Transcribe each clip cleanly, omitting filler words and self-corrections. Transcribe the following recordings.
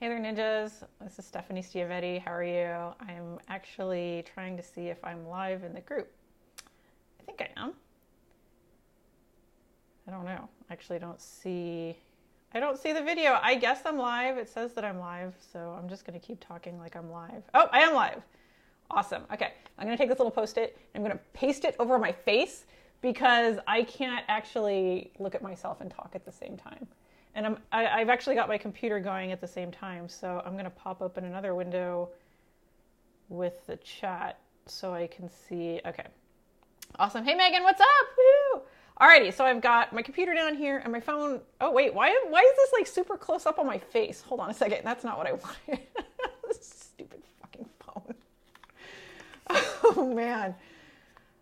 Hey there, ninjas. This is Stephanie Stiavetti. How are you? I'm actually trying to see if I'm live in the group. I think I am. I don't know. I actually don't see the video. I guess I'm live. It says that I'm live, so I'm just going to keep talking like I'm live. Oh, I am live. Awesome. Okay. I'm going to take this little Post-it. I'm going to paste it over my face because I can't actually look at myself and talk at the same time. And I've actually got my computer going at the same time, so I'm going to pop open another window with the chat so I can see. Okay. Awesome. Hey, Megan, what's up? Woo! Alrighty, so I've got my computer down here and my phone. Oh, wait, why is this like super close up on my face? Hold on a second. That's not what I wanted. This stupid fucking phone. Oh, man.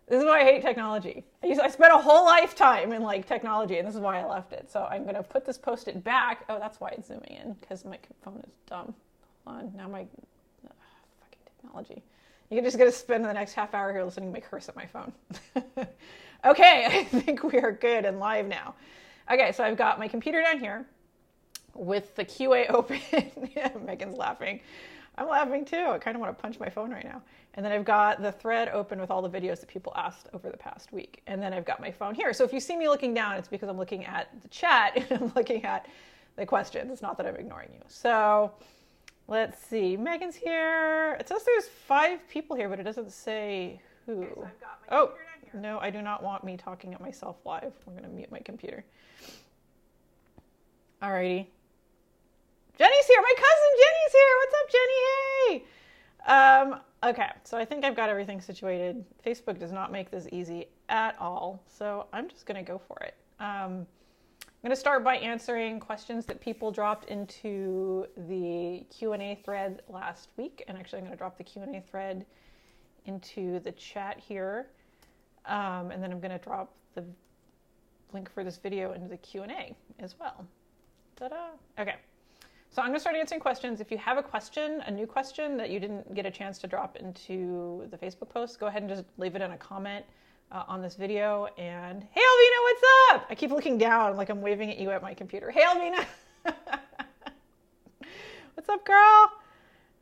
This is why I hate technology. I spent a whole lifetime in like technology, and this is why I left it. So I'm gonna put this Post-it back. Oh, that's why it's zooming in, because my phone is dumb. Hold on, now my fucking technology. You're just gonna spend the next half hour here listening to me curse at my phone. Okay, I think we are good and live now. Okay, so I've got my computer down here with the QA open. Megan's laughing. I'm laughing too. I kind of want to punch my phone right now. And then I've got the thread open with all the videos that people asked over the past week. And then I've got my phone here. So if you see me looking down, it's because I'm looking at the chat and I'm looking at the questions. It's not that I'm ignoring you. So let's see. Megan's here. It says there's 5 people here, but it doesn't say who. Okay, so I've got my computer down here. No, I do not want me talking at myself live. I'm going to mute my computer. Alrighty. Jenny's here. My cousin Jenny's here. What's up, Jenny? Hey. Okay, so I think I've got everything situated. Facebook does not make this easy at all, so I'm just going to go for it. I'm going to start by answering questions that people dropped into the Q&A thread last week, and actually I'm going to drop the Q&A thread into the chat here, and then I'm going to drop the link for this video into the Q&A as well. Ta-da! Okay. So I'm going to start answering questions. If you have a question, a new question that you didn't get a chance to drop into the Facebook post, go ahead and just leave it in a comment on this video. And hey, Alvina, what's up? I keep looking down like I'm waving at you at my computer. Hey, Alvina. What's up, girl?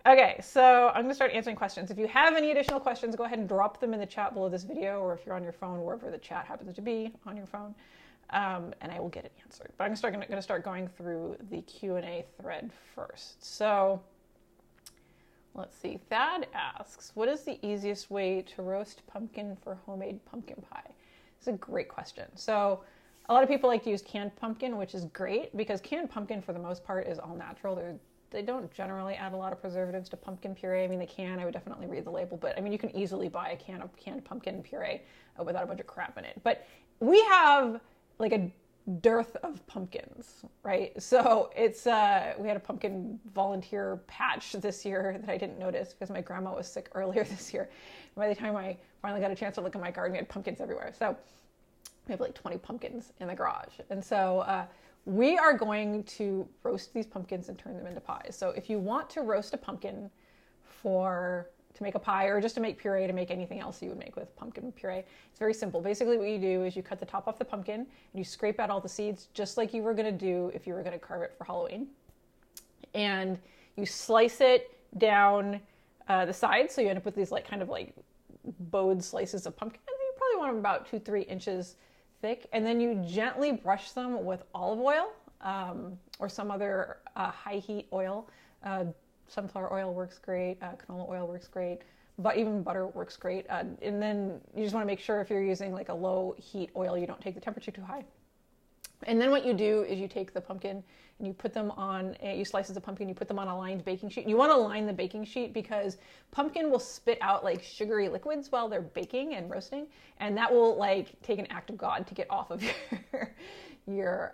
Okay, so I'm going to start answering questions. If you have any additional questions, go ahead and drop them in the chat below this video, or if you're on your phone, wherever the chat happens to be on your phone. And I will get it answered. But I'm going to start going through the Q&A thread first. So let's see. Thad asks, what is the easiest way to roast pumpkin for homemade pumpkin pie? It's a great question. So a lot of people like to use canned pumpkin, which is great because canned pumpkin for the most part is all natural. They don't generally add a lot of preservatives to pumpkin puree. I mean, they can. I would definitely read the label. But I mean, you can easily buy a can of canned pumpkin puree without a bunch of crap in it. But we have like a dearth of pumpkins, right? So it's, we had a pumpkin volunteer patch this year that I didn't notice because my grandma was sick earlier this year. By the time I finally got a chance to look at my garden, we had pumpkins everywhere. So we have like 20 pumpkins in the garage. And so we are going to roast these pumpkins and turn them into pies. So if you want to roast a pumpkin to make a pie or just to make puree, to make anything else you would make with pumpkin puree, it's very simple. Basically what you do is you cut the top off the pumpkin and you scrape out all the seeds just like you were going to do if you were going to carve it for Halloween. And you slice it down the sides, so you end up with these like kind of like bowed slices of pumpkin. And you probably want them about 2-3 inches thick. And then you gently brush them with olive oil or some other high heat oil. Sunflower oil works great, canola oil works great, but even butter works great. And then you just want to make sure if you're using like a low heat oil, you don't take the temperature too high. And then what you do is you take the pumpkin and you put them on, you slices of pumpkin, you put them on a lined baking sheet. You want to line the baking sheet because pumpkin will spit out like sugary liquids while they're baking and roasting. And that will like take an act of God to get off of your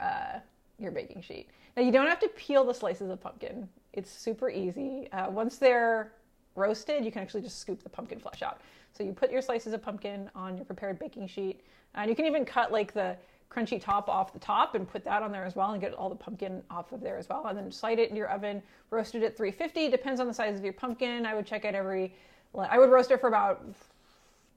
baking sheet. Now you don't have to peel the slices of pumpkin. It's super easy. Once they're roasted, you can actually just scoop the pumpkin flesh out. So you put your slices of pumpkin on your prepared baking sheet. And you can even cut like the crunchy top off the top and put that on there as well and get all the pumpkin off of there as well. And then slide it in your oven, roast it at 350. Depends on the size of your pumpkin. I would check it I would roast it for about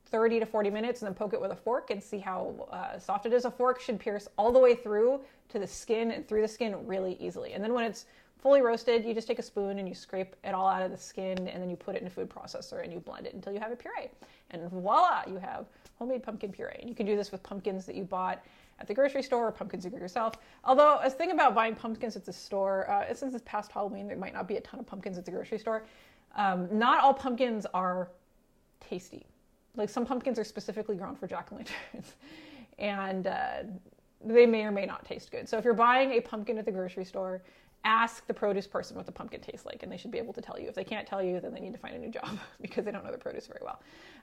30 to 40 minutes and then poke it with a fork and see how soft it is. A fork should pierce all the way through to the skin and through the skin really easily. And then when it's fully roasted, you just take a spoon and you scrape it all out of the skin, and then you put it in a food processor and you blend it until you have a puree. And voila, you have homemade pumpkin puree. And you can do this with pumpkins that you bought at the grocery store or pumpkins you grew yourself. Although, a thing about buying pumpkins at the store, since it's past Halloween, there might not be a ton of pumpkins at the grocery store. Not all pumpkins are tasty. Like, some pumpkins are specifically grown for jack-o'-lanterns. And they may or may not taste good. So if you're buying a pumpkin at the grocery store, ask the produce person what the pumpkin tastes like, and they should be able to tell you. If they can't tell you, then they need to find a new job because they don't know the produce very well.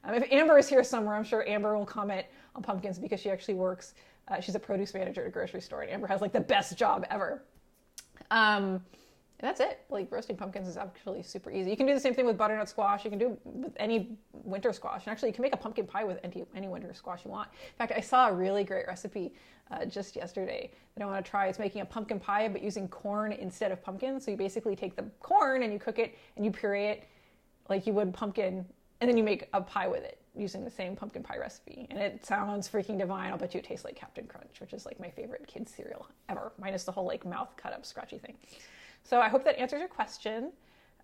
If Amber is here somewhere, I'm sure Amber will comment on pumpkins because she actually works, she's a produce manager at a grocery store, and Amber has like the best job ever. And that's it. Like, roasting pumpkins is actually super easy. You can do the same thing with butternut squash. You can do it with any winter squash. And actually, you can make a pumpkin pie with any winter squash you want. In fact, I saw a really great recipe just yesterday that I want to try. It's making a pumpkin pie, but using corn instead of pumpkin. So you basically take the corn and you cook it and you puree it like you would pumpkin, and then you make a pie with it using the same pumpkin pie recipe. And it sounds freaking divine. I'll bet you it tastes like Captain Crunch, which is like my favorite kid's cereal ever, minus the whole like mouth cut up scratchy thing. So I hope that answers your question.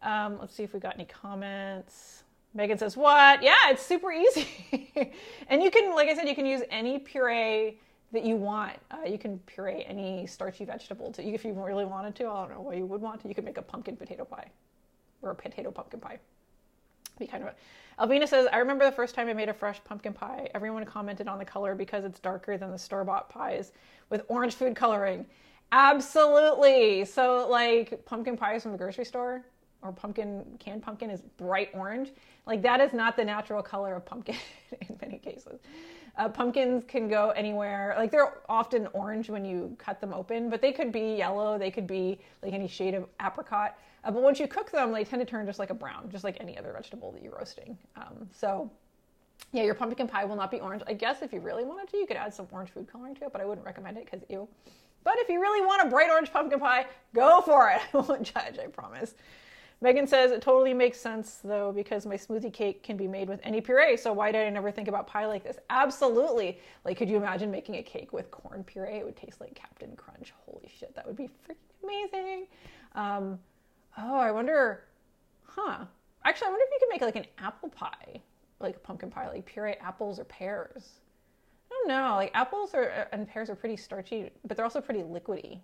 Let's see if we got any comments. Megan says, what? Yeah, it's super easy. And you can, like I said, you can use any puree that you want. You can puree any starchy vegetable too. If you really wanted to. I don't know what you would want to. You could make a pumpkin potato pie or a potato pumpkin pie. Be kind of a... Alvina says, I remember the first time I made a fresh pumpkin pie. Everyone commented on the color because it's darker than the store-bought pies with orange food coloring. Absolutely. So like pumpkin pies from the grocery store or canned pumpkin is bright orange. Like, that is not the natural color of pumpkin in many cases. Pumpkins can go anywhere. Like, they're often orange when you cut them open, but they could be yellow. They could be like any shade of apricot. But once you cook them, they tend to turn just like a brown, just like any other vegetable that you're roasting. So yeah, your pumpkin pie will not be orange. I guess if you really wanted to, you could add some orange food coloring to it, but I wouldn't recommend it because ew. But if you really want a bright orange pumpkin pie, go for it. I won't judge, I promise. Megan says, it totally makes sense, though, because my smoothie cake can be made with any puree, so why did I never think about pie like this? Absolutely. Like, could you imagine making a cake with corn puree? It would taste like Captain Crunch. Holy shit, that would be freaking amazing. I wonder, Actually, I wonder if you could make like an apple pie, like a pumpkin pie, like puree apples or pears. I don't know, like apples and pears are pretty starchy, but they're also pretty liquidy.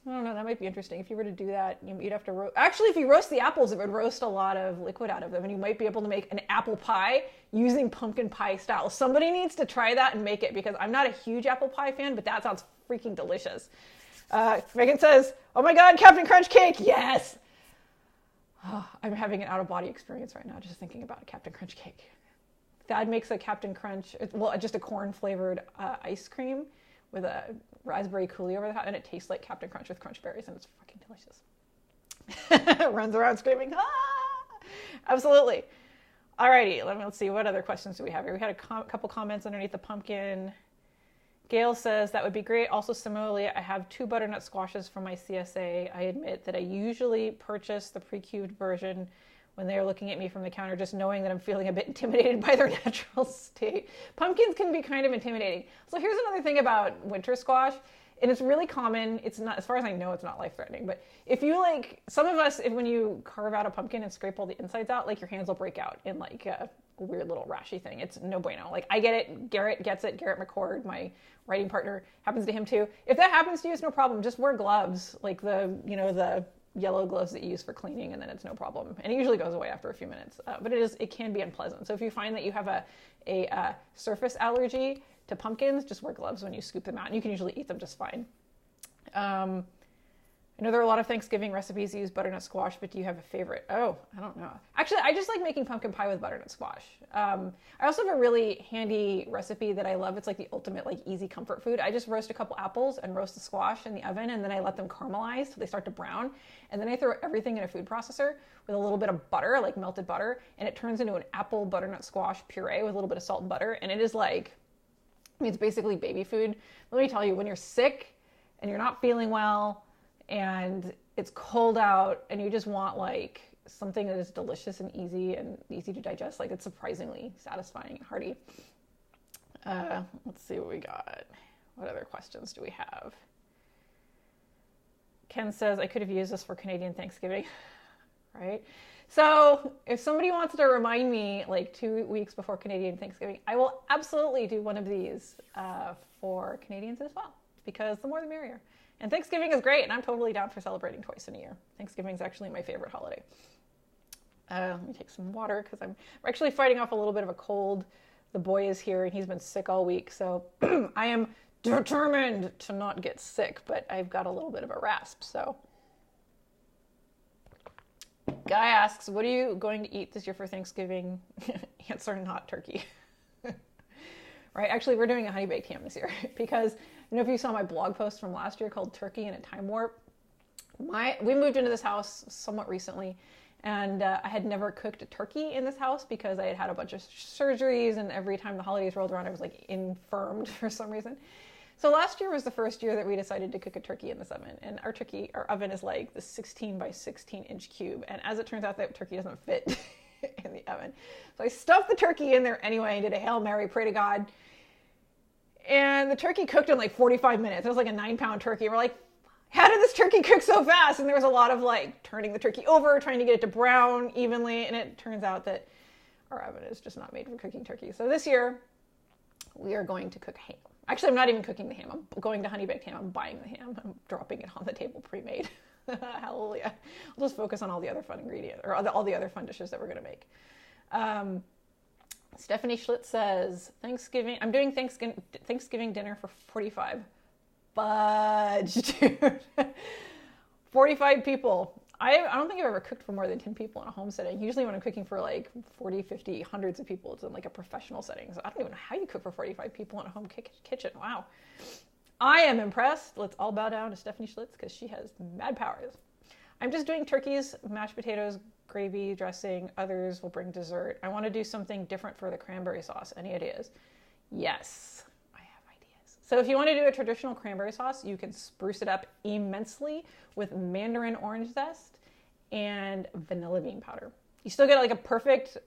I don't know, that might be interesting. If you were to do that, you'd have to roast. Actually, if you roast the apples, it would roast a lot of liquid out of them, and you might be able to make an apple pie using pumpkin pie style. Somebody needs to try that and make it, because I'm not a huge apple pie fan, but that sounds freaking delicious. Megan says, oh my God, Captain Crunch cake, yes! Oh, I'm having an out-of-body experience right now just thinking about a Captain Crunch cake. Thad makes a Captain Crunch, well, just a corn-flavored ice cream with a raspberry coulis over the top, and it tastes like Captain Crunch with crunch berries, and it's fucking delicious. Runs around screaming, ah! Absolutely. Alrighty, let's see, what other questions do we have here? We had a couple comments underneath the pumpkin. Gail says, that would be great. Also, similarly, I have 2 butternut squashes from my CSA. I admit that I usually purchase the pre-cubed version when they're looking at me from the counter, just knowing that I'm feeling a bit intimidated by their natural state. Pumpkins can be kind of intimidating. So here's another thing about winter squash, and it's really common. It's not, as far as I know, it's not life-threatening, but if you some of us, when you carve out a pumpkin and scrape all the insides out, like your hands will break out in like a weird little rashy thing. It's no bueno. Like, I get it. Garrett gets it. Garrett McCord, my writing partner, happens to him too. If that happens to you, it's no problem. Just wear gloves, like the yellow gloves that you use for cleaning, and then it's no problem. And it usually goes away after a few minutes, but it can be unpleasant. So if you find that you have a surface allergy to pumpkins, just wear gloves when you scoop them out, and you can usually eat them just fine. I know there are a lot of Thanksgiving recipes that use butternut squash, but do you have a favorite? Oh, I don't know. Actually, I just like making pumpkin pie with butternut squash. I also have a really handy recipe that I love. It's like the ultimate easy comfort food. I just roast a couple apples and roast the squash in the oven, and then I let them caramelize so they start to brown. And then I throw everything in a food processor with a little bit of butter, like melted butter, and it turns into an apple butternut squash puree with a little bit of salt and butter. And it is it's basically baby food. Let me tell you, when you're sick and you're not feeling well, and it's cold out, and you just want something that is delicious and easy to digest, it's surprisingly satisfying and hearty. Let's see what we got. What other questions do we have? Ken says, I could have used this for Canadian Thanksgiving, right? So if somebody wants to remind me like 2 weeks before Canadian Thanksgiving, I will absolutely do one of these for Canadians as well, because the more the merrier. And Thanksgiving is great, and I'm totally down for celebrating twice in a year. Thanksgiving is actually my favorite holiday. Let me take some water because I'm actually fighting off a little bit of a cold. The boy is here and he's been sick all week, so I am determined to not get sick, but I've got a little bit of a rasp, so. Guy asks, what are you going to eat this year for Thanksgiving? Answer, not turkey. Right, actually we're doing a honey baked ham this year because, you know, if you saw my blog post from last year called Turkey in a Time Warp, we moved into this house somewhat recently, and I had never cooked a turkey in this house because I had had a bunch of surgeries, and every time the holidays rolled around I was like infirmed for some reason. So last year was the first year that we decided to cook a turkey in this oven, and our oven is like the 16 by 16 inch cube, and as it turns out that turkey doesn't fit in the oven. So I stuffed the turkey in there anyway, did a Hail Mary, pray to God, and the turkey cooked in like 45 minutes. It was like a 9-pound turkey. We're like, how did this turkey cook so fast? And there was a lot of like turning the turkey over, trying to get it to brown evenly, and it turns out that our oven is just not made for cooking turkey. So this year, we are going to cook ham. Actually, I'm not even cooking the ham. I'm going to honey baked ham. I'm buying the ham. I'm dropping it on the table pre-made. Hallelujah. I'll just focus on all the other fun ingredients, or all the other fun dishes that we're going to make. Stephanie Schlitz says, Thanksgiving. I'm doing Thanksgiving dinner for 45. Fudge, dude. 45 people. I don't think I've ever cooked for more than 10 people in a home setting. Usually when I'm cooking for like 40, 50, hundreds of people, it's in like a professional setting. So I don't even know how you cook for 45 people in a home kitchen. Wow. I am impressed. Let's all bow down to Stephanie Schlitz because she has mad powers. I'm just doing turkeys, mashed potatoes, gravy, dressing. Others will bring dessert. I want to do something different for the cranberry sauce. Any ideas? Yes, I have ideas. So if you want to do a traditional cranberry sauce, you can spruce it up immensely with mandarin orange zest and vanilla bean powder. You still get like a perfect,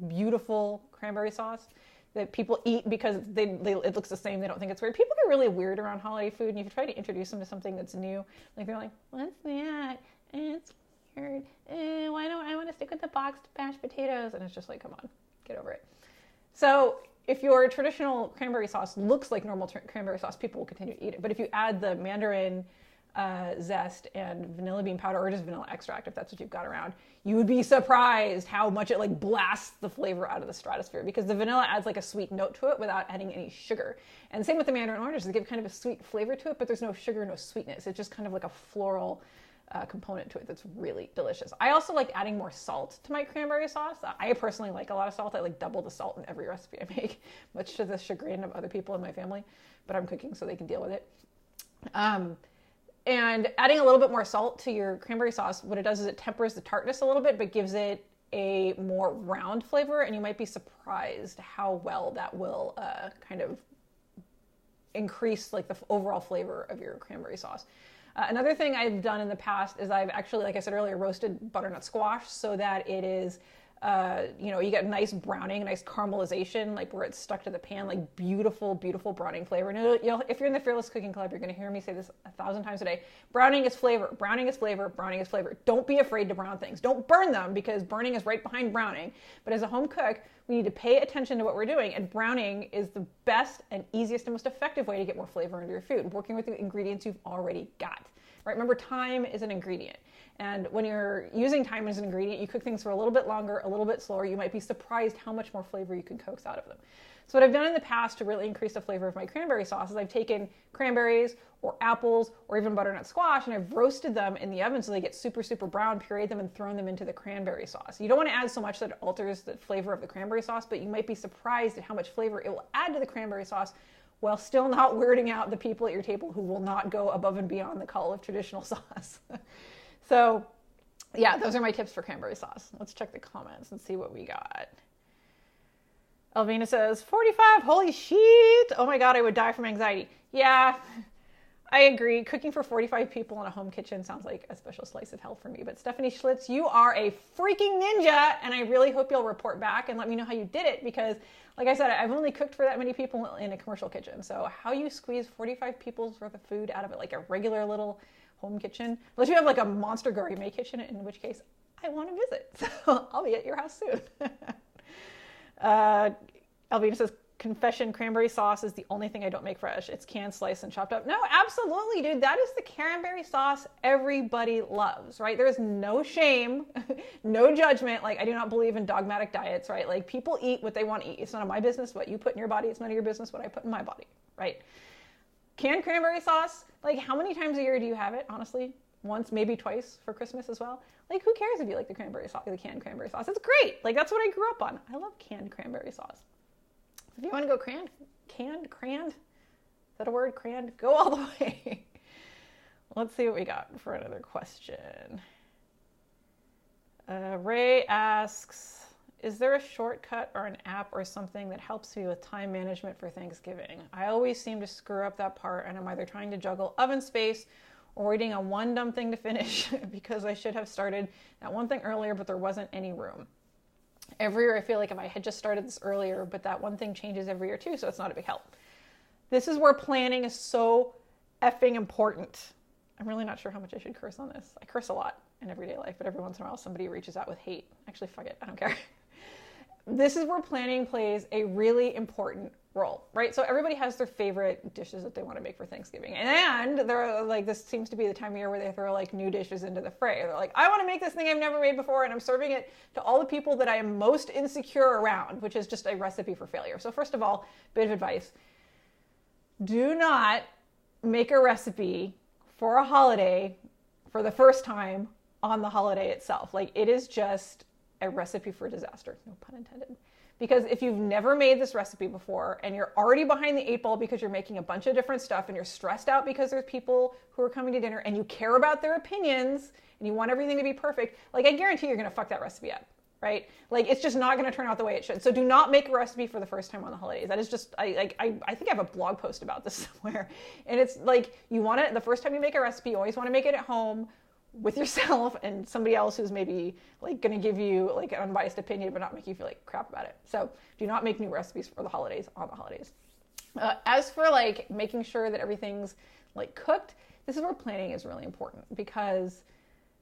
beautiful cranberry sauce that people eat because it looks the same. They don't think it's weird. People get really weird around holiday food, and if you try to introduce them to something that's new, like they're like, what's that? It's weird. Why don't I want to stick with the boxed mashed potatoes? And it's just like, come on, get over it. So if your traditional cranberry sauce looks like normal cranberry sauce, people will continue to eat it. But if you add the mandarin zest and vanilla bean powder, or just vanilla extract, if that's what you've got around, you would be surprised how much it like blasts the flavor out of the stratosphere, because the vanilla adds like a sweet note to it without adding any sugar. And same with the mandarin oranges, they give kind of a sweet flavor to it, but there's no sugar, no sweetness. It's just kind of like a floral component to it that's really delicious. I also like adding more salt to my cranberry sauce. I personally like a lot of salt. I like double the salt in every recipe I make, much to the chagrin of other people in my family, but I'm cooking so they can deal with it. And adding a little bit more salt to your cranberry sauce, what it does is it tempers the tartness a little bit, but gives it a more round flavor, and you might be surprised how well that will kind of increase like the overall flavor of your cranberry sauce. Another thing I've done in the past is I've actually, like I said earlier, roasted butternut squash so that it is, you get nice browning, nice caramelization, like where it's stuck to the pan, like beautiful, beautiful browning flavor. And if you're in the Fearless Cooking Club, you're going to hear me say this 1,000 times a day. Browning is flavor, browning is flavor, browning is flavor. Don't be afraid to brown things. Don't burn them, because burning is right behind browning. But as a home cook, we need to pay attention to what we're doing. And browning is the best and easiest and most effective way to get more flavor into your food, working with the ingredients you've already got. Right? Remember, time is an ingredient. And when you're using thyme as an ingredient, you cook things for a little bit longer, a little bit slower. You might be surprised how much more flavor you can coax out of them. So what I've done in the past to really increase the flavor of my cranberry sauce is I've taken cranberries or apples or even butternut squash, and I've roasted them in the oven so they get super, super brown, pureed them, and thrown them into the cranberry sauce. You don't want to add so much that it alters the flavor of the cranberry sauce, but you might be surprised at how much flavor it will add to the cranberry sauce while still not weirding out the people at your table who will not go above and beyond the call of traditional sauce. So yeah, those are my tips for cranberry sauce. Let's check the comments and see what we got. Elvina says, 45, holy shit. Oh my God, I would die from anxiety. Yeah, I agree. Cooking for 45 people in a home kitchen sounds like a special slice of hell for me. But Stephanie Schlitz, you are a freaking ninja, and I really hope you'll report back and let me know how you did it, because like I said, I've only cooked for that many people in a commercial kitchen. So how you squeeze 45 people's worth of food out of it, like a regular little home kitchen, unless you have like a monster gourmet kitchen, in which case I want to visit. So I'll be at your house soon. Alvina says, confession, cranberry sauce is the only thing I don't make fresh. It's canned, sliced, and chopped up. No, absolutely, dude. That is the cranberry sauce everybody loves, right? There's no shame, no judgment. Like, I do not believe in dogmatic diets, right? Like, people eat what they want to eat. It's none of my business what you put in your body. It's none of your business what I put in my body, right? Canned cranberry sauce, like, how many times a year do you have it, honestly? Once, maybe twice for Christmas as well. Like, who cares if you like the cranberry sauce, the canned cranberry sauce? It's great. Like, that's what I grew up on. I love canned cranberry sauce. If you want to go canned, is that a word? Canned? Go all the way. Let's see what we got for another question. Ray asks, is there a shortcut or an app or something that helps me with time management for Thanksgiving? I always seem to screw up that part, and I'm either trying to juggle oven space or waiting on one dumb thing to finish because I should have started that one thing earlier, but there wasn't any room. Every year I feel like if I had just started this earlier, but that one thing changes every year too, so it's not a big help. This is where planning is so effing important. I'm really not sure how much I should curse on this. I curse a lot in everyday life, but every once in a while somebody reaches out with hate. Actually, fuck it, I don't care. This is where planning plays a really important role, right? So everybody has their favorite dishes that they want to make for Thanksgiving. And they're like, this seems to be the time of year where they throw like new dishes into the fray. They're like, I want to make this thing I've never made before, and I'm serving it to all the people that I am most insecure around, which is just a recipe for failure. So first of all, bit of advice. Do not make a recipe for a holiday for the first time on the holiday itself. Like, it is just a recipe for disaster, no pun intended. Because if you've never made this recipe before and you're already behind the 8 ball because you're making a bunch of different stuff and you're stressed out because there's people who are coming to dinner and you care about their opinions and you want everything to be perfect, like, I guarantee you're going to fuck that recipe up, right? Like, it's just not going to turn out the way it should. So do not make a recipe for the first time on the holidays. That is just, I think I have a blog post about this somewhere. And it's like, you want it, the first time you make a recipe, you always want to make it at home with yourself and somebody else who's maybe like going to give you like an unbiased opinion but not make you feel like crap about it. So do not make new recipes for the holidays on the holidays. As for like making sure that everything's like cooked, this is where planning is really important because,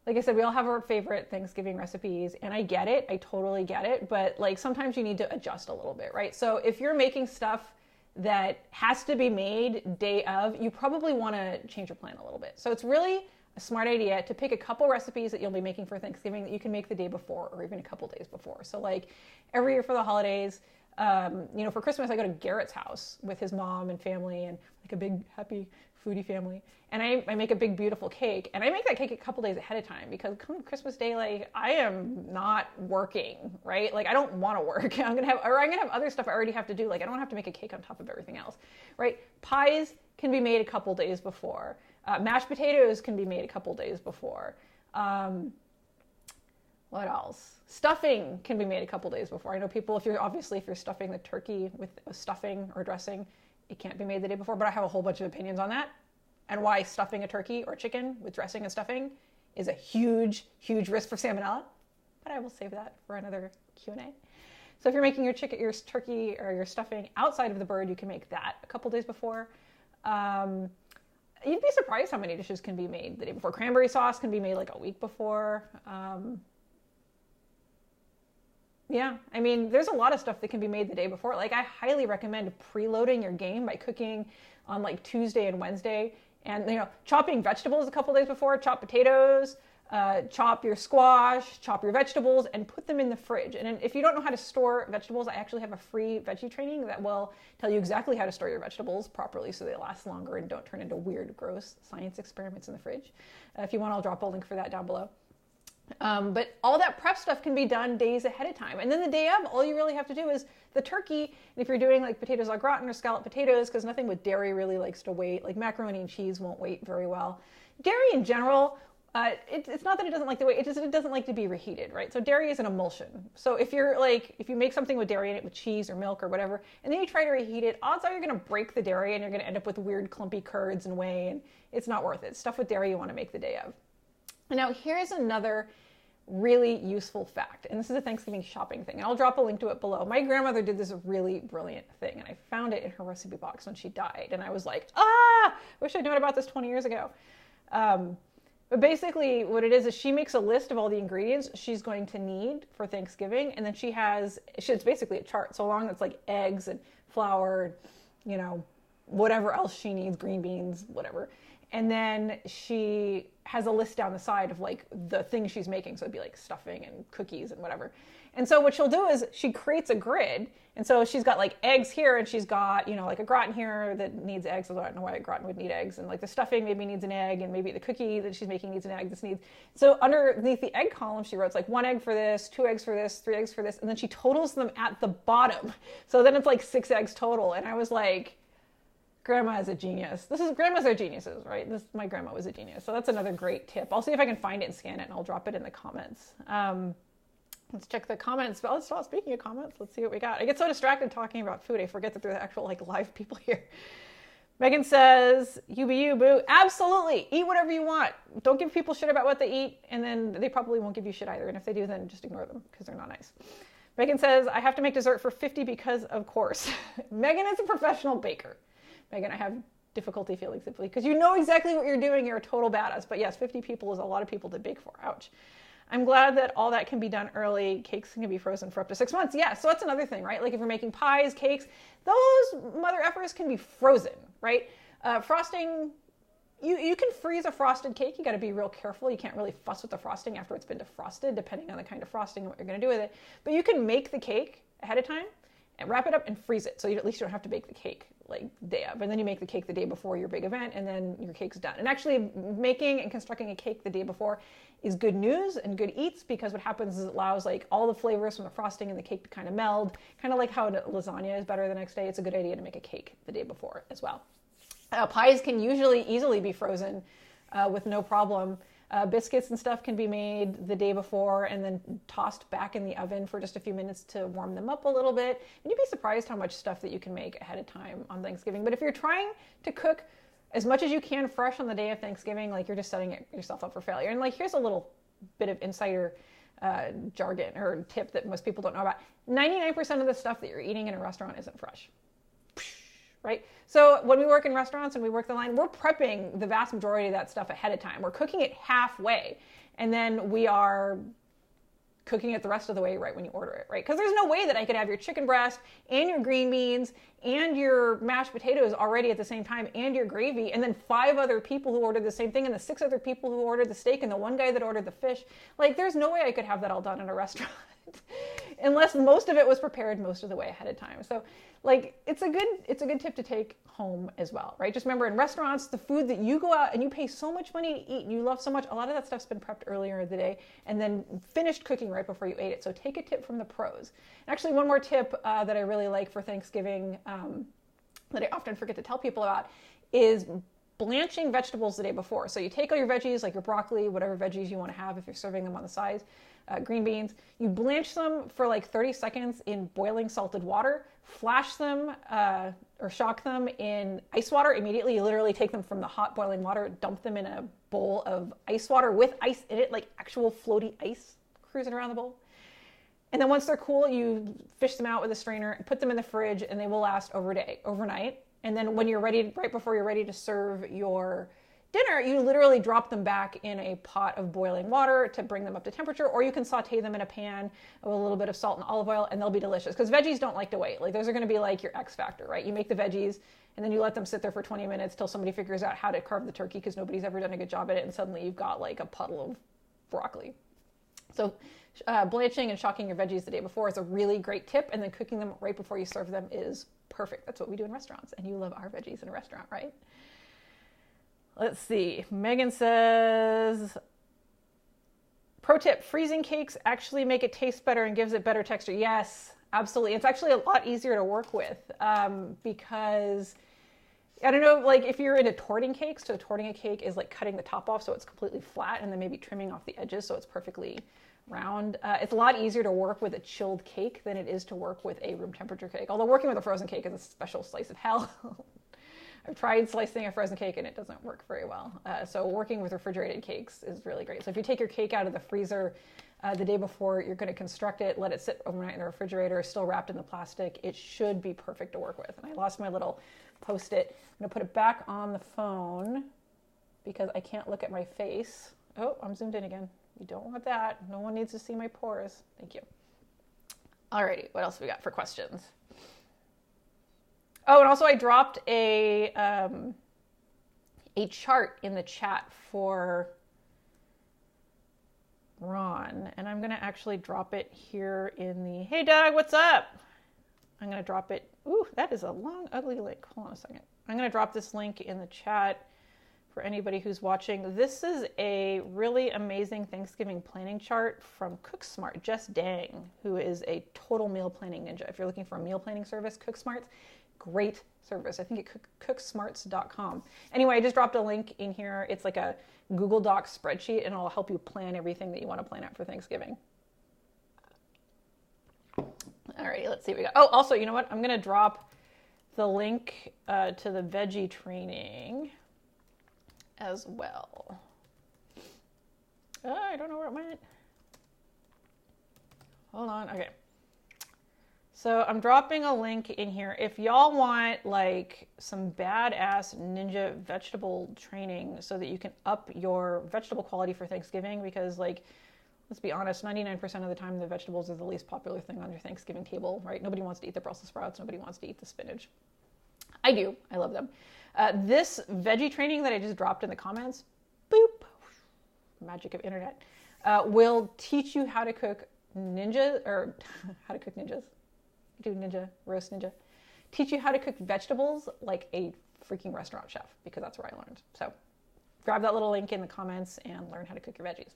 like I said, we all have our favorite Thanksgiving recipes, and I get it, I totally get it, but like sometimes you need to adjust a little bit, right? So if you're making stuff that has to be made day of, you probably want to change your plan a little bit. So it's really a smart idea to pick a couple recipes that you'll be making for Thanksgiving that you can make the day before or even a couple days before. So like every year for the holidays, for Christmas, I go to Garrett's house with his mom and family and like a big, happy, foodie family. And I make a big, beautiful cake. And I make that cake a couple days ahead of time because come Christmas Day, like, I am not working, right? Like, I don't want to work. I'm going to have other stuff I already have to do. Like, I don't have to make a cake on top of everything else, right? Pies can be made a couple days before. Mashed potatoes can be made a couple days before. What else? Stuffing can be made a couple days before. I know people, if you're stuffing the turkey with stuffing or dressing, it can't be made the day before, but I have a whole bunch of opinions on that and why stuffing a turkey or chicken with dressing and stuffing is a huge, huge risk for salmonella, but I will save that for another Q&A. So if you're making your turkey or your stuffing outside of the bird, you can make that a couple days before. You'd be surprised how many dishes can be made the day before. Cranberry sauce can be made like a week before. Yeah, I mean, there's a lot of stuff that can be made the day before. Like, I highly recommend preloading your game by cooking on like Tuesday and Wednesday. And, chopping vegetables a couple days before, chop potatoes, chop your squash, chop your vegetables, and put them in the fridge. And if you don't know how to store vegetables, I actually have a free veggie training that will tell you exactly how to store your vegetables properly so they last longer and don't turn into weird, gross science experiments in the fridge. If you want, I'll drop a link for that down below. But all that prep stuff can be done days ahead of time. And then the day of, all you really have to do is the turkey. And if you're doing like potatoes au gratin or scalloped potatoes, because nothing with dairy really likes to wait, like macaroni and cheese won't wait very well. Dairy in general, it's not that it doesn't like to wait, it doesn't like to be reheated, right? So dairy is an emulsion. So if you make something with dairy in it, with cheese or milk or whatever, and then you try to reheat it, odds are you're going to break the dairy and you're going to end up with weird clumpy curds and whey, and it's not worth it. Stuff with dairy you want to make the day of. Now, here's another really useful fact, and this is a Thanksgiving shopping thing, and I'll drop a link to it below. My grandmother did this really brilliant thing, and I found it in her recipe box when she died, and I was like, wish I'd known about this 20 years ago. But basically what it is she makes a list of all the ingredients she's going to need for Thanksgiving. And then it's basically a chart. So long it's like eggs and flour, you know, whatever else she needs, green beans, whatever. And then she has a list down the side of like the things she's making. So it'd be like stuffing and cookies and whatever. And so what she'll do is she creates a grid. And so she's got like eggs here, and she's got, you know, like a gratin here that needs eggs. Although I don't know why a gratin would need eggs. And like the stuffing maybe needs an egg, and maybe the cookie that she's making needs an egg. So underneath the egg column, she wrote like 1 egg for this, 2 eggs for this, 3 eggs for this. And then she totals them at the bottom. So then it's like 6 eggs total. And I was like, Grandma is a genius. Grandmas are geniuses, right? My grandma was a genius. So that's another great tip. I'll see if I can find it and scan it, and I'll drop it in the comments. Let's check the comments. But speaking of comments, let's see what we got. I get so distracted talking about food, I forget that there are actual like live people here. Megan says, you be you, boo. Absolutely. Eat whatever you want. Don't give people shit about what they eat, and then they probably won't give you shit either. And if they do, then just ignore them because they're not nice. Megan says, I have to make dessert for 50 because of course. Megan is a professional baker. Megan, I have difficulty feeling simply because you know exactly what you're doing. You're a total badass. But yes, 50 people is a lot of people to bake for. Ouch. I'm glad that all that can be done early. Cakes can be frozen for up to 6 months. Yeah, so that's another thing, right? Like if you're making pies, cakes, those mother effers can be frozen, right? Frosting, you can freeze a frosted cake. You got to be real careful. You can't really fuss with the frosting after it's been defrosted, depending on the kind of frosting and what you're going to do with it. But you can make the cake ahead of time and wrap it up and freeze it. So at least you don't have to bake the cake like day of. And then you make the cake the day before your big event, and then your cake's done. And actually making and constructing a cake the day before is good news and good eats, because what happens is it allows like all the flavors from the frosting and the cake to kind of meld, kind of like how lasagna is better the next day. It's a good idea to make a cake the day before as well. Pies can usually easily be frozen with no problem. Biscuits and stuff can be made the day before and then tossed back in the oven for just a few minutes to warm them up a little bit. And you'd be surprised how much stuff that you can make ahead of time on Thanksgiving. But if you're trying to cook as much as you can fresh on the day of Thanksgiving, like you're just setting yourself up for failure. And like, here's a little bit of insider jargon or tip that most people don't know about. 99% of the stuff that you're eating in a restaurant isn't fresh. Right? So when we work in restaurants and we work the line, we're prepping the vast majority of that stuff ahead of time. We're cooking it halfway, and then we are cooking it the rest of the way right when you order it, right? Because there's no way that I could have your chicken breast and your green beans and your mashed potatoes already at the same time and your gravy, and then 5 other people who ordered the same thing and the 6 other people who ordered the steak and the 1 guy that ordered the fish. Like, there's no way I could have that all done in a restaurant unless most of it was prepared most of the way ahead of time. So like, it's a good tip to take home as well, right? Just remember, in restaurants, the food that you go out and you pay so much money to eat and you love so much, a lot of that stuff's been prepped earlier in the day and then finished cooking right before you ate it. So take a tip from the pros. And actually, one more tip that I really like for Thanksgiving that I often forget to tell people about is blanching vegetables the day before. So you take all your veggies, like your broccoli, whatever veggies you want to have if you're serving them on the side, green beans, you blanch them for like 30 seconds in boiling salted water, flash them or shock them in ice water immediately. You literally take them from the hot boiling water, dump them in a bowl of ice water with ice in it, like actual floaty ice cruising around the bowl. And then once they're cool, you fish them out with a strainer and put them in the fridge, and they will last overnight. And then when you're ready, right before you're ready to serve your dinner, you literally drop them back in a pot of boiling water to bring them up to temperature, or you can saute them in a pan with a little bit of salt and olive oil, and they'll be delicious. Because veggies don't like to wait. Like, those are going to be like your X factor, right? You make the veggies, and then you let them sit there for 20 minutes till somebody figures out how to carve the turkey, because nobody's ever done a good job at it, and suddenly you've got like a puddle of broccoli. So blanching and shocking your veggies the day before is a really great tip, and then cooking them right before you serve them is perfect. That's what we do in restaurants, and you love our veggies in a restaurant, right? Let's see. Megan says, pro tip, freezing cakes actually make it taste better and gives it better texture. Yes, absolutely. It's actually a lot easier to work with because, I don't know, like if you're into torting cakes, so torting a cake is like cutting the top off so it's completely flat and then maybe trimming off the edges so it's perfectly round. It's a lot easier to work with a chilled cake than it is to work with a room temperature cake. Although working with a frozen cake is a special slice of hell. I've tried slicing a frozen cake and it doesn't work very well. So working with refrigerated cakes is really great. So if you take your cake out of the freezer the day before you're going to construct it, let it sit overnight in the refrigerator, still wrapped in the plastic, it should be perfect to work with. And I lost my little Post-it. I'm going to put it back on the phone because I can't look at my face Oh, I'm zoomed in again. We don't want that. No one needs to see my pores. Thank you. Alrighty, what else we got for questions? Oh, and also I dropped a chart in the chat for Ron, and I'm going to actually drop it here in the, hey Doug, what's up? I'm going to drop it. Ooh, that is a long, ugly link. Hold on a second. I'm going to drop this link in the chat for anybody who's watching. This is a really amazing Thanksgiving planning chart from CookSmart. Jess Dang, who is a total meal planning ninja. If you're looking for a meal planning service, CookSmart, great service. I think at cooksmarts.com. Anyway, I just dropped a link in here. It's like a Google Docs spreadsheet, and it'll help you plan everything that you want to plan out for Thanksgiving. Alrighty, let's see what we got. Oh, also, you know what? I'm going to drop the link to the veggie training as well. I don't know where it went. Hold on. Okay. So I'm dropping a link in here. If y'all want like some badass ninja vegetable training so that you can up your vegetable quality for Thanksgiving, because like, let's be honest, 99% of the time the vegetables are the least popular thing on your Thanksgiving table, right? Nobody wants to eat the Brussels sprouts. Nobody wants to eat the spinach. I do. I love them. This veggie training that I just dropped in the comments, boop, magic of internet, will teach you how to cook ninja, or how to cook ninjas. Do ninja, roast ninja. Teach you how to cook vegetables like a freaking restaurant chef, because that's where I learned. So grab that little link in the comments and learn how to cook your veggies.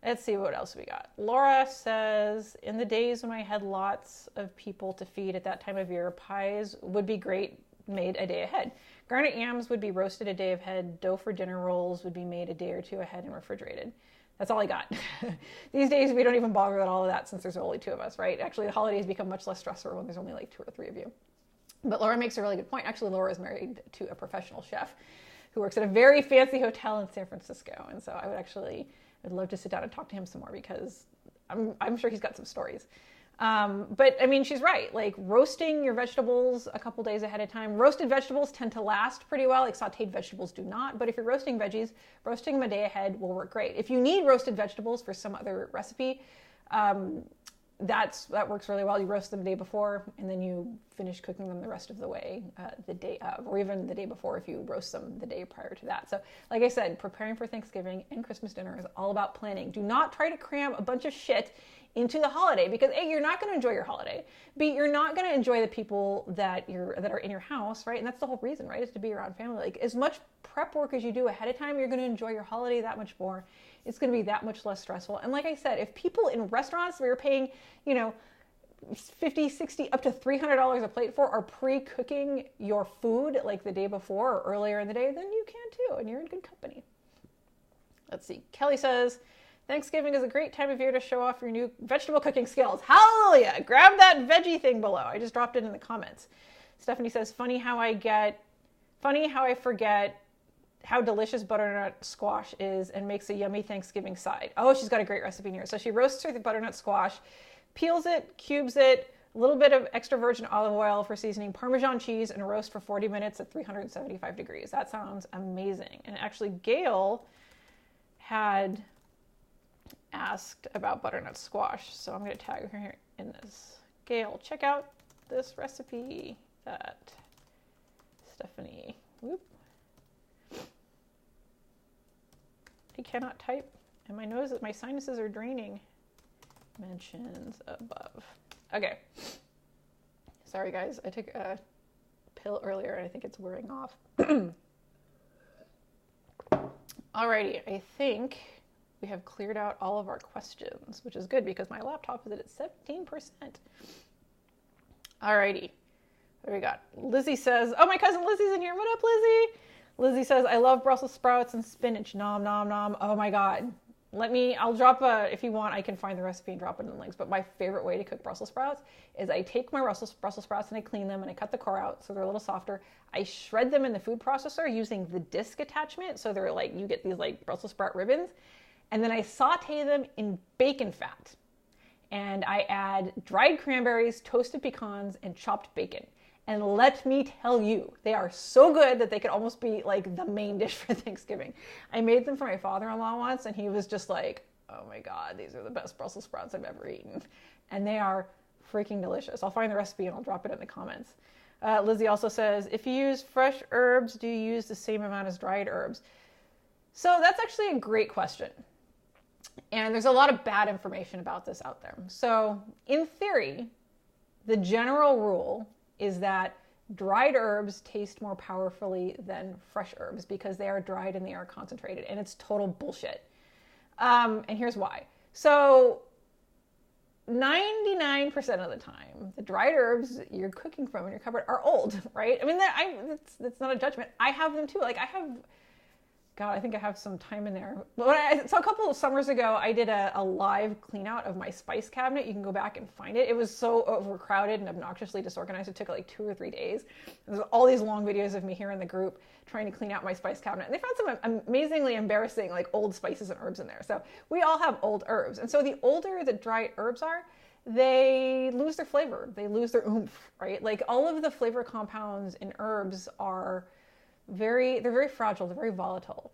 Let's see what else we got. Laura says, in the days when I had lots of people to feed at that time of year, pies would be great made a day ahead. Garnet yams would be roasted a day ahead. Dough for dinner rolls would be made a day or two ahead and refrigerated. That's all I got. These days, we don't even bother with all of that since there's only two of us, right? Actually, the holidays become much less stressful when there's only like 2 or 3 of you. But Laura makes a really good point. Actually, Laura is married to a professional chef who works at a very fancy hotel in San Francisco. And so I'd love to sit down and talk to him some more, because I'm sure he's got some stories. But I mean, she's right. Like roasting your vegetables a couple days ahead of time. Roasted vegetables tend to last pretty well. Like sauteed vegetables do not. But if you're roasting veggies, roasting them a day ahead will work great. If you need roasted vegetables for some other recipe, that works really well. You roast them the day before, and then you finish cooking them the rest of the way the day of, or even the day before if you roast them the day prior to that. So like I said, preparing for Thanksgiving and Christmas dinner is all about planning. Do not try to cram a bunch of shit into the holiday, because A, you're not going to enjoy your holiday. B, you're not going to enjoy the people that are in your house, right? And that's the whole reason, right? Is to be around family. Like as much prep work as you do ahead of time, you're going to enjoy your holiday that much more. It's going to be that much less stressful. And like I said, if people in restaurants where you're paying, $50, $60, up to $300 a plate for are pre-cooking your food like the day before or earlier in the day, then you can too, and you're in good company. Let's see. Kelly says, Thanksgiving is a great time of year to show off your new vegetable cooking skills. Hallelujah! Grab that veggie thing below. I just dropped it in the comments. Stephanie says, funny how I forget how delicious butternut squash is and makes a yummy Thanksgiving side. Oh, she's got a great recipe in here. So she roasts her butternut squash, peels it, cubes it, a little bit of extra virgin olive oil for seasoning, Parmesan cheese, and roast for 40 minutes at 375 degrees. That sounds amazing. And actually, Gail had asked about butternut squash, so I'm going to tag her here in this. Gail, check out this recipe that Stephanie, I cannot type, and my sinuses are draining. Mentions above. Okay. Sorry guys, I took a pill earlier and I think it's wearing off. Alrighty, I think we have cleared out all of our questions, which is good because my laptop is at 17%. Alrighty, what do we got? Lizzie says, oh, my cousin Lizzie's in here. What up, Lizzie? Lizzie says, I love Brussels sprouts and spinach. Nom, nom, nom. Oh my God. I'll drop if you want, I can find the recipe and drop it in the links. But my favorite way to cook Brussels sprouts is I take my Brussels sprouts and I clean them and I cut the core out so they're a little softer. I shred them in the food processor using the disc attachment. So they're like, you get these like Brussels sprout ribbons. And then I saute them in bacon fat. And I add dried cranberries, toasted pecans, and chopped bacon. And let me tell you, they are so good that they could almost be like the main dish for Thanksgiving. I made them for my father-in-law once, and he was just like, oh my God, these are the best Brussels sprouts I've ever eaten. And they are freaking delicious. I'll find the recipe and I'll drop it in the comments. Lizzie also says, if you use fresh herbs, do you use the same amount as dried herbs? So that's actually a great question. And there's a lot of bad information about this out there. So in theory, the general rule is that dried herbs taste more powerfully than fresh herbs because they are dried and they are concentrated, and it's total bullshit. And here's why. So 99% of the time, the dried herbs you're cooking from in your cupboard are old, right? I mean, that's not a judgment. I have them too. Like I think I have some time in there. So a couple of summers ago, I did a live clean out of my spice cabinet. You can go back and find it. It was so overcrowded and obnoxiously disorganized. It took like 2 or 3 days. There's all these long videos of me here in the group trying to clean out my spice cabinet. And they found some amazingly embarrassing like old spices and herbs in there. So we all have old herbs. And so the older the dried herbs are, they lose their flavor. They lose their oomph, right? Like all of the flavor compounds in herbs are they're very fragile, they're very volatile.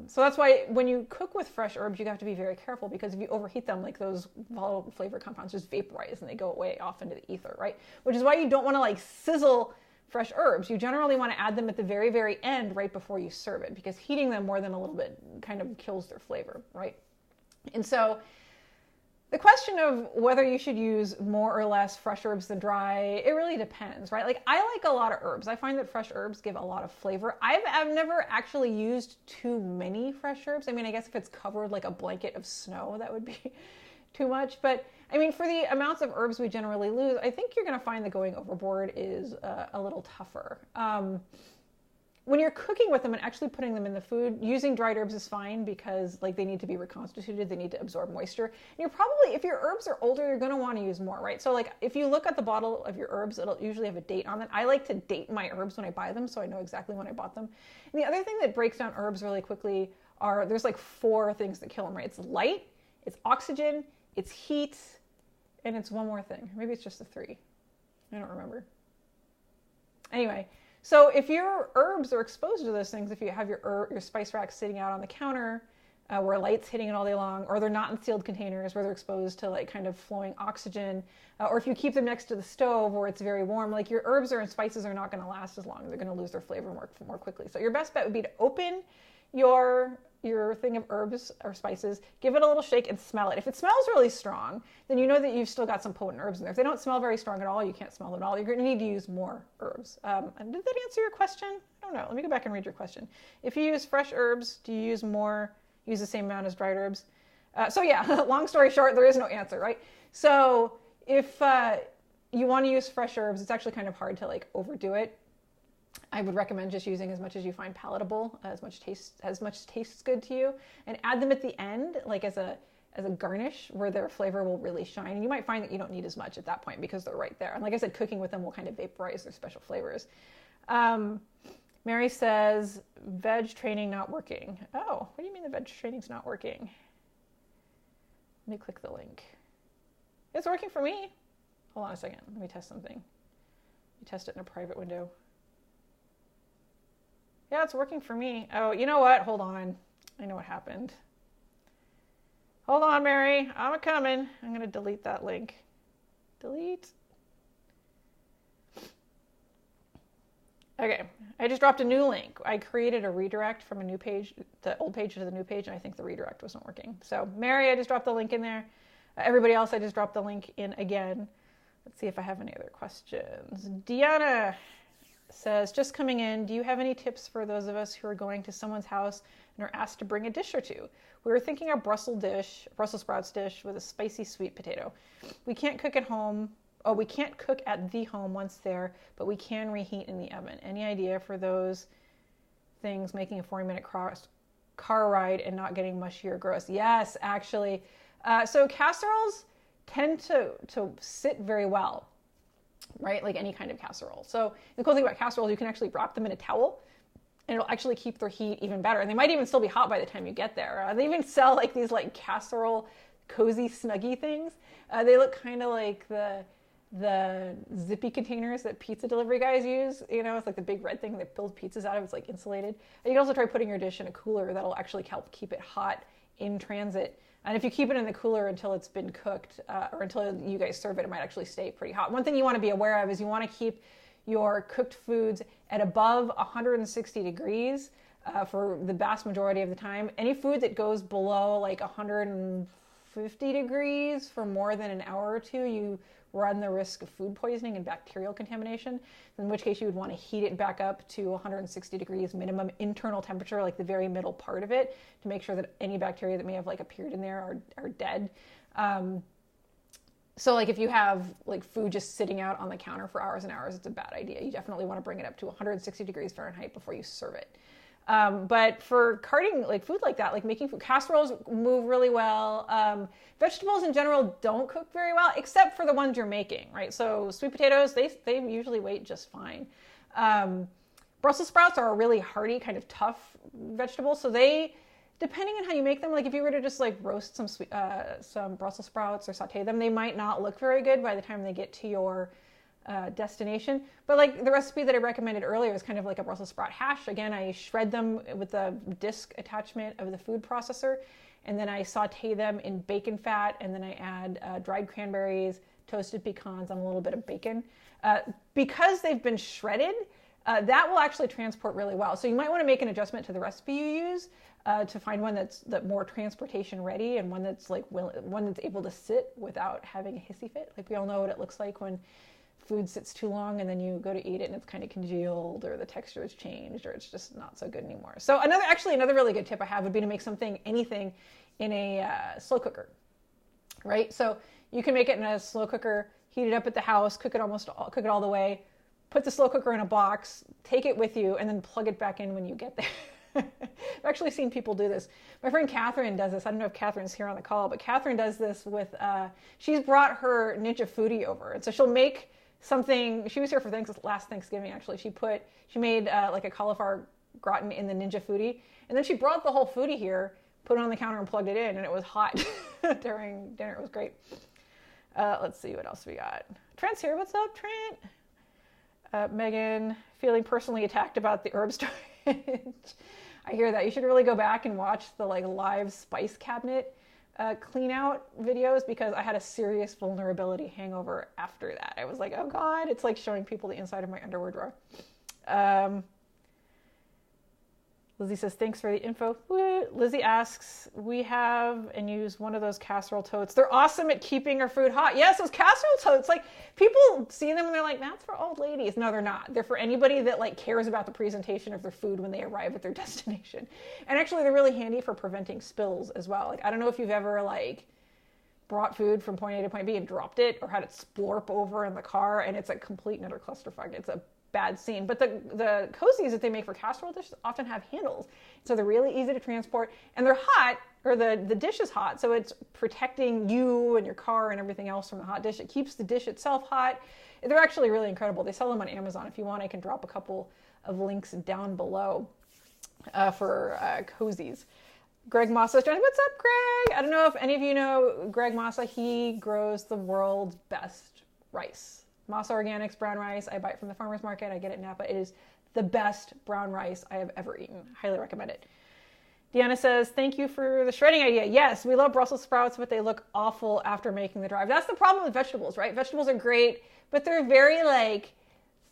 So that's why when you cook with fresh herbs, you have to be very careful, because if you overheat them, like those volatile flavor compounds just vaporize and they go away off into the ether, right? Which is why you don't want to like sizzle fresh herbs. You generally want to add them at the very, very end right before you serve it, because heating them more than a little bit kind of kills their flavor, right? And so the question of whether you should use more or less fresh herbs than dry, it really depends, right? Like I like a lot of herbs. I find that fresh herbs give a lot of flavor. I've never actually used too many fresh herbs. I mean, I guess if it's covered like a blanket of snow, that would be too much. But I mean, for the amounts of herbs we generally lose, I think you're going to find that going overboard is a little tougher. When you're cooking with them and actually putting them in the food, using dried herbs is fine, because like they need to be reconstituted, they need to absorb moisture. And you're probably, if your herbs are older, you're going to want to use more, right? So like if you look at the bottle of your herbs, it'll usually have a date on it. I like to date my herbs when I buy them, so I know exactly when I bought them. And the other thing that breaks down herbs really quickly there's like 4 things that kill them, right? It's light, it's oxygen, it's heat, and it's one more thing. Maybe it's just the 3. I don't remember. Anyway. So if your herbs are exposed to those things, if you have your spice rack sitting out on the counter where light's hitting it all day long, or they're not in sealed containers where they're exposed to like kind of flowing oxygen, or if you keep them next to the stove where it's very warm, like your herbs and spices are not going to last as long. They're going to lose their flavor more quickly. So your best bet would be to open your thing of herbs or spices, give it a little shake and smell it. If it smells really strong, then you know that you've still got some potent herbs in there. If they don't smell very strong at all, you can't smell them at all. You're going to need to use more herbs. And did that answer your question? I don't know. Let me go back and read your question. If you use fresh herbs, do you use the same amount as dried herbs? So yeah, long story short, there is no answer, right? So if you want to use fresh herbs, it's actually kind of hard to like overdo it. I would recommend just using as much as you find palatable, as much tastes good to you, and add them at the end, like as a garnish where their flavor will really shine. And you might find that you don't need as much at that point because they're right there. And like I said, cooking with them will kind of vaporize their special flavors. Mary says, veg training not working. Oh, what do you mean the veg training's not working? Let me click the link. It's working for me. Hold on a second. Let me test something. You test it in a private window. Yeah, it's working for me. Oh, you know what? Hold on. I know what happened. Hold on, Mary. I'm a-coming. I'm going to delete that link. Delete. Okay. I just dropped a new link. I created a redirect from a new page, the old page to the new page, and I think the redirect wasn't working. So, Mary, I just dropped the link in there. Everybody else, I just dropped the link in again. Let's see if I have any other questions. Deanna says, just coming in, do you have any tips for those of us who are going to someone's house and are asked to bring a dish or two? We were thinking a Brussels sprouts dish with a spicy sweet potato. We can't cook at home. Oh, we can't cook at the home once there, but we can reheat in the oven. Any idea for those things, making a 40-minute car ride and not getting mushy or gross? Yes, actually. So casseroles tend to sit very well, right? Like any kind of casserole. So the cool thing about casseroles, you can actually wrap them in a towel and it'll actually keep their heat even better. And they might even still be hot by the time you get there. They even sell like these like casserole cozy snuggie things. They look kind of like the the zippy containers that pizza delivery guys use. You know, it's like the big red thing that builds pizzas out of. It's like insulated. And you can also try putting your dish in a cooler. That'll actually help keep it hot in transit. And if you keep it in the cooler until it's been cooked, or until you guys serve it, it might actually stay pretty hot. One thing you want to be aware of is you want to keep your cooked foods at above 160 degrees for the vast majority of the time. Any food that goes below like 150 degrees for more than an hour or two, you run the risk of food poisoning and bacterial contamination, in which case you would want to heat it back up to 160 degrees minimum internal temperature, like the very middle part of it, to make sure that any bacteria that may have like appeared in there are dead. So like if you have like food just sitting out on the counter for hours and hours, it's a bad idea. You definitely want to bring it up to 160 degrees Fahrenheit before you serve it. But for carting like food like that, like making food, casseroles move really well. Vegetables in general don't cook very well, except for the ones you're making, right? So sweet potatoes, they usually wait just fine. Brussels sprouts are a really hearty, kind of tough vegetable. So they, depending on how you make them, like if you were to just like roast some Brussels sprouts or saute them, they might not look very good by the time they get to your destination. But like the recipe that I recommended earlier is kind of like a Brussels sprout hash. Again, I shred them with the disc attachment of the food processor, and then I saute them in bacon fat, and then I add dried cranberries, toasted pecans, and a little bit of bacon. Because they've been shredded, that will actually transport really well. So you might want to make an adjustment to the recipe you use to find one that's more transportation ready, and one that's like one that's able to sit without having a hissy fit. Like we all know what it looks like when food sits too long and then you go to eat it and it's kind of congealed, or the texture has changed, or it's just not so good anymore. So another really good tip I have would be to make anything in a slow cooker, right? So you can make it in a slow cooker, heat it up at the house, cook it all the way, put the slow cooker in a box, take it with you, and then plug it back in when you get there. I've actually seen people do this. My friend Catherine does this. I don't know if Catherine's here on the call, but Catherine does this with, she's brought her Ninja Foodi over. And so she'll make something. She was here for last Thanksgiving, actually. She made like a cauliflower gratin in the Ninja Foodi, and then she brought the whole foodie here, put it on the counter, and plugged it in, and it was hot during dinner. It was great. Let's see what else we got. Trent's here. What's up, Trent? Megan, feeling personally attacked about the herb storage. I hear that. You should really go back and watch the like live spice cabinet clean out videos, because I had a serious vulnerability hangover after that. I was like, oh God, it's like showing people the inside of my underwear drawer. Lizzie says, thanks for the info. Woo. Lizzie asks, we have and use one of those casserole totes. They're awesome at keeping our food hot. Yes, those casserole totes, like people see them and they're like, that's for old ladies. No, they're not. They're for anybody that like cares about the presentation of their food when they arrive at their destination. And actually they're really handy for preventing spills as well. Like, I don't know if you've ever like brought food from point A to point B and dropped it, or had it splorp over in the car, and it's a complete and utter clusterfuck. It's a bad scene. But the cozies that they make for casserole dishes often have handles, so they're really easy to transport, and they're hot, or the dish is hot, so it's protecting you and your car and everything else from the hot dish. It keeps the dish itself hot. They're actually really incredible. They sell them on Amazon. If you want, I can drop a couple of links down below for cozies. Greg Massa joining. What's up, Greg? I don't know if any of you know Greg Massa. He grows the world's best rice. Massa Organics brown rice. I buy it from the farmer's market. I get it in Napa. It is the best brown rice I have ever eaten. Highly recommend it. Deanna says, thank you for the shredding idea. Yes, we love Brussels sprouts, but they look awful after making the drive. That's the problem with vegetables, right? Vegetables are great, but they're very like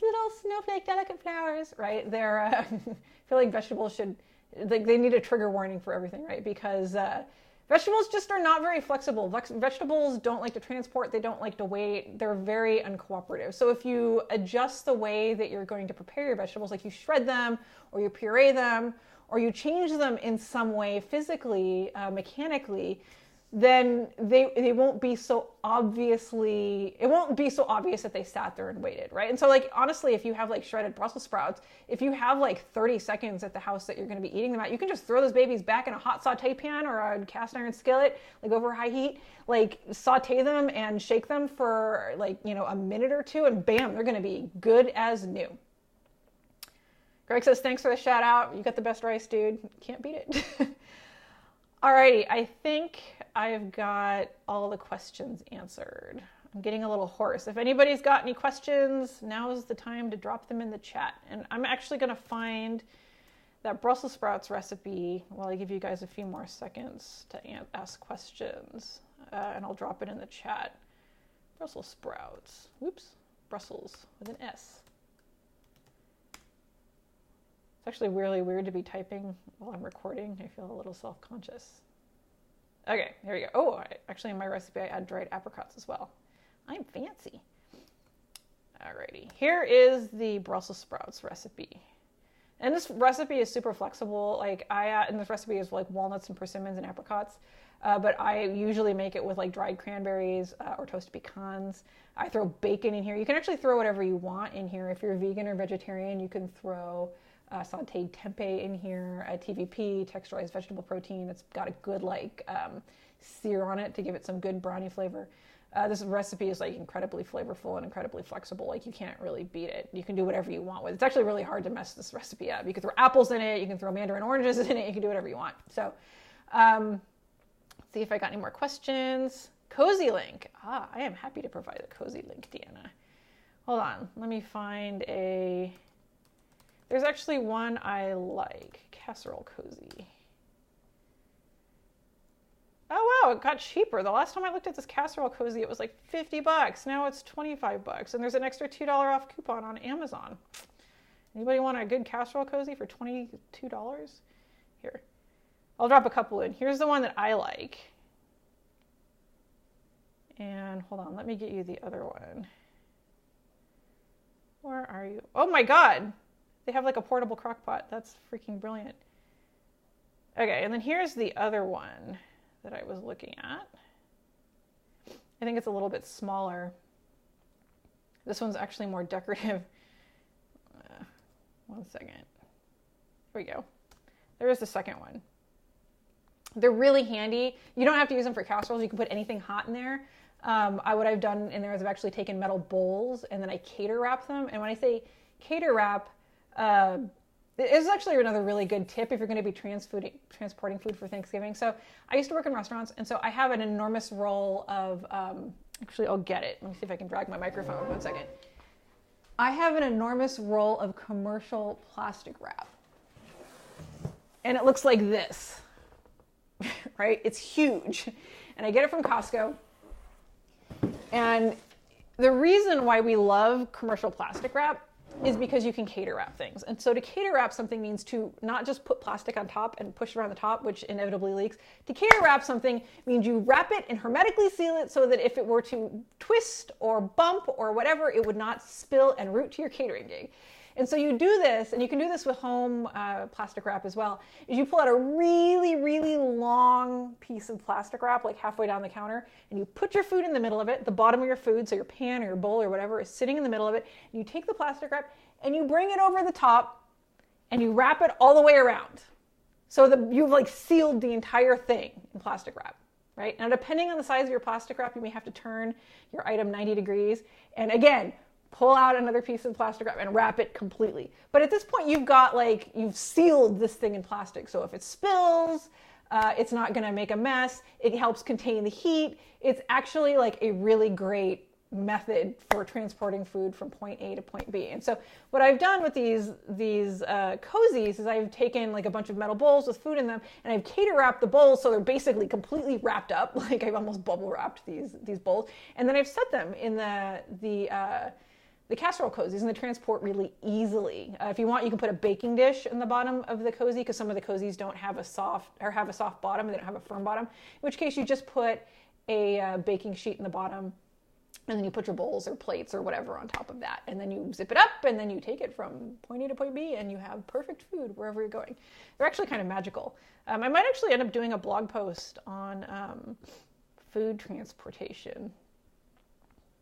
little snowflake delicate flowers, right? They're, I feel like vegetables should, they need a trigger warning for everything, right? Because vegetables just are not very flexible. Vegetables don't like to transport. They don't like to wait. They're very uncooperative. So if you adjust the way that you're going to prepare your vegetables, like you shred them or you puree them or you change them in some way physically, mechanically, then they won't be so obviously, it won't be so obvious that they sat there and waited, right? And so like, honestly, if you have like shredded Brussels sprouts, if you have like 30 seconds at the house that you're going to be eating them at, you can just throw those babies back in a hot saute pan or a cast iron skillet, like over high heat, like saute them and shake them for like, a minute or two, and bam, they're going to be good as new. Greg says, thanks for the shout out. You got the best rice, dude. Can't beat it. Alrighty, I think I've got all the questions answered. I'm getting a little hoarse. If anybody's got any questions, now's the time to drop them in the chat. And I'm actually going to find that Brussels sprouts recipe while I give you guys a few more seconds to ask questions. And I'll drop it in the chat. Brussels sprouts. Whoops. Brussels with an S. It's actually really weird to be typing while I'm recording. I feel a little self-conscious. Okay, here we go. Oh, actually in my recipe I add dried apricots as well. I'm fancy. Alrighty, here is the Brussels sprouts recipe. And this recipe is super flexible. Like and this recipe is like walnuts and persimmons and apricots. But I usually make it with like dried cranberries or toasted pecans. I throw bacon in here. You can actually throw whatever you want in here. If you're vegan or vegetarian, you can throw sauteed tempeh in here, TVP, texturized vegetable protein. It's got a good like sear on it to give it some good brownie flavor. This recipe is like incredibly flavorful and incredibly flexible. Like you can't really beat it. You can do whatever you want with it. It's actually really hard to mess this recipe up. You can throw apples in it. You can throw mandarin oranges in it. You can do whatever you want. So let's see if I got any more questions. Cozy link. I am happy to provide a cozy link, Deanna. Hold on. Let me find a... There's actually one I like. Casserole cozy. Oh wow, it got cheaper. The last time I looked at this casserole cozy, it was like $50. Now it's $25, and there's an extra $2 off coupon on Amazon. Anybody want a good casserole cozy for $22? Here, I'll drop a couple in. Here's the one that I like. And hold on, let me get you the other one. Where are you? Oh my God, they have like a portable crock pot. That's freaking brilliant. Okay, and then here's the other one that I was looking at. I think it's a little bit smaller. This one's actually more decorative. One second. Here we go. There's the second one. They're really handy. You don't have to use them for casseroles. You can put anything hot in there. What I've done in there is I've actually taken metal bowls and then I cater wrap them. And when I say cater wrap, this is actually another really good tip if you're going to be transporting food for Thanksgiving. So I used to work in restaurants, and so I have an enormous roll of, actually I'll get it. Let me see if I can drag my microphone. 1 second. I have an enormous roll of commercial plastic wrap. And it looks like this, right? It's huge. And I get it from Costco. And the reason why we love commercial plastic wrap is because you can cater wrap things. And so to cater wrap something means to not just put plastic on top and push it around the top, which inevitably leaks. To cater wrap something means you wrap it and hermetically seal it so that if it were to twist or bump or whatever, it would not spill and root to your catering gig. And so you do this, and you can do this with home plastic wrap as well, is you pull out a really, really long piece of plastic wrap, like halfway down the counter, and you put your food in the middle of it, the bottom of your food, so your pan or your bowl or whatever is sitting in the middle of it, and you take the plastic wrap, and you bring it over the top, and you wrap it all the way around. So that you've like sealed the entire thing in plastic wrap, right? Now, depending on the size of your plastic wrap, you may have to turn your item 90 degrees, and again, pull out another piece of plastic wrap and wrap it completely. But at this point, you've sealed this thing in plastic. So if it spills, it's not going to make a mess. It helps contain the heat. It's actually like a really great method for transporting food from point A to point B. And so what I've done with these cozies is I've taken like a bunch of metal bowls with food in them, and I've cater wrapped the bowls so they're basically completely wrapped up. Like I've almost bubble wrapped these bowls, and then I've set them in the casserole cozies, and they transport really easily. If you want, you can put a baking dish in the bottom of the cozy, because some of the cozies don't have a soft bottom, they don't have a firm bottom, in which case you just put a baking sheet in the bottom, and then you put your bowls or plates or whatever on top of that, and then you zip it up, and then you take it from point A to point B, and you have perfect food wherever you're going. They're actually kind of magical. I might actually end up doing a blog post on food transportation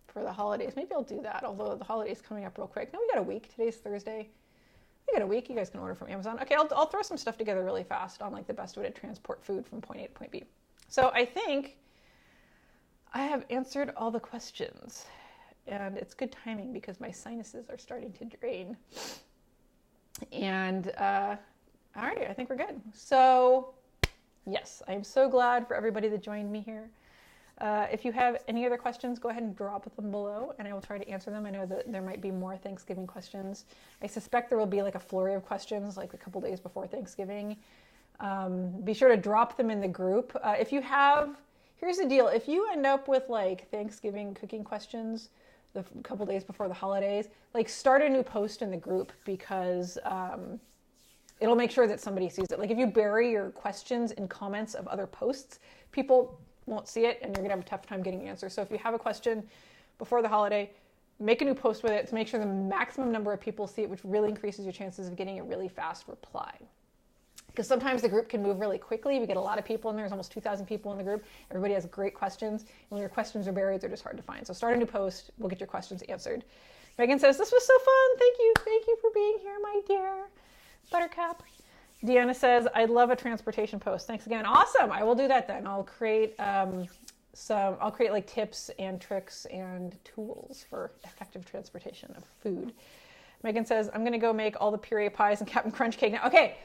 for the holidays. Maybe I'll do that, although the holiday's coming up real quick. No, we got a week. Today's Thursday. We got a week. You guys can order from Amazon. Okay, I'll throw some stuff together really fast on like the best way to transport food from point A to point B. So I think I have answered all the questions, and it's good timing because my sinuses are starting to drain. And all right, I think we're good. So yes, I'm so glad for everybody that joined me here. If you have any other questions, go ahead and drop them below and I will try to answer them. I know that there might be more Thanksgiving questions. I suspect there will be like a flurry of questions like a couple days before Thanksgiving. Be sure to drop them in the group. Here's the deal. If you end up with like Thanksgiving cooking questions the couple days before the holidays, like start a new post in the group because it'll make sure that somebody sees it. Like if you bury your questions in comments of other posts, people won't see it and you're gonna have a tough time getting answers. So if you have a question before the holiday, make a new post with it to make sure the maximum number of people see it, which really increases your chances of getting a really fast reply. Because sometimes the group can move really quickly. We get a lot of people in there. There's almost 2,000 people in the group. Everybody has great questions. And when your questions are buried, they're just hard to find. So start a new post. We'll get your questions answered. Megan says, this was so fun. Thank you. Thank you for being here, my dear Buttercup. Deanna says, I'd love a transportation post. Thanks again. Awesome. I will do that then. I'll create like tips and tricks and tools for effective transportation of food. Megan says, I'm going to go make all the puree pies and Captain Crunch cake now. Okay,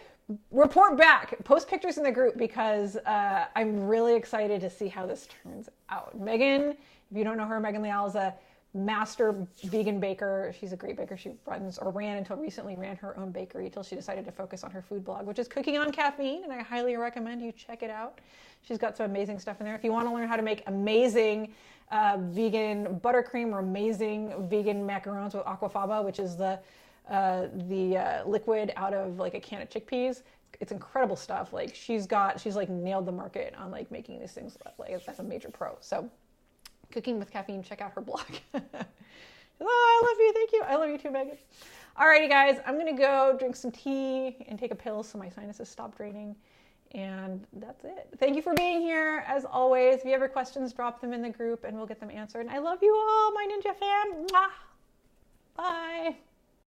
report back. Post pictures in the group because I'm really excited to see how this turns out. Megan, if you don't know her, Megan Leal is a master vegan baker. She's a great baker. She ran until recently her own bakery until she decided to focus on her food blog, which is Cooking on Caffeine, and I highly recommend you check it out. She's got some amazing stuff in there. If you want to learn how to make amazing vegan buttercream or amazing vegan macarons with aquafaba, which is the liquid out of like a can of chickpeas, it's incredible stuff. Like she's like nailed the market on like making these things like as a major pro. So Cooking with Caffeine, check out her blog. Oh, I love you. Thank you. I love you too, Megan. Alrighty, guys. I'm going to go drink some tea and take a pill so my sinuses stop draining. And that's it. Thank you for being here. As always, if you have any questions, drop them in the group and we'll get them answered. And I love you all, my ninja fam. Mwah. Bye.